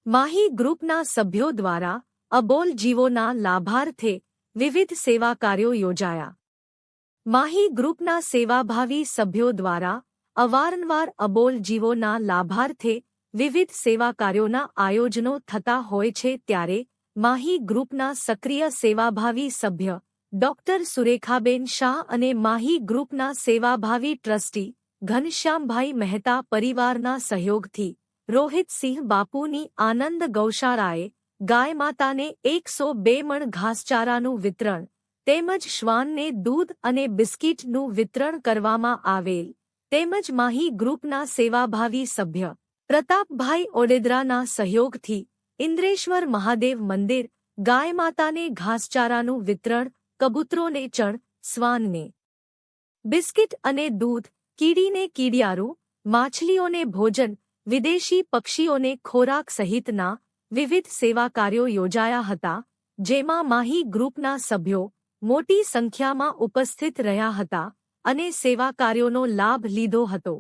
માહી ગ્રુપના સભ્યો દ્વારા અબોલ જીવોના લાભાર્થે વિવિધ સેવા કાર્યો યોજાયા. માહી ગ્રુપના સેવાભાવી સભ્યો દ્વારા અવારનવાર અબોલ જીવોના લાભાર્થે વિવિધ સેવા કાર્યોના આયોજનો થતા હોય છે, ત્યારે માહી ગ્રુપના સક્રિય સેવાભાવી સભ્ય ડોક્ટર સુરેખાબેન શાહ અને માહી ગ્રુપના સેવાભાવી ટ્રસ્ટી ઘનશ્યામભાઈ મહેતા પરિવારના સહયોગથી રોહિતસિંહ બાપુની આનંદ ગૌશાળાએ ગાય માતાને 102 મણ ઘાસચારાનું વિતરણ તેમજ શ્વાનને દૂધ અને બિસ્કિટનું વિતરણ કરવામાં આવેલ, તેમજ માહી ગ્રુપના સેવાભાવી સભ્ય પ્રતાપભાઈ ઓડેદરાના સહયોગથી ઇન્દ્રેશ્વર મહાદેવ મંદિર ગાય માતાને ઘાસચારાનું વિતરણ, કબૂતરોને ચણ, શ્વાનને બિસ્કિટ અને દૂધ, કીડીને કીડિયારું, માછલીઓને ભોજન, વિદેશી પક્ષીઓને ખોરાક સહિતના વિવિધ સેવા કાર્યો યોજાયા હતા, જેમાં માહી ગ્રુપના સભ્યો મોટી સંખ્યામાં ઉપસ્થિત રહ્યા હતા અને સેવા કાર્યોનો લાભ લીધો હતો.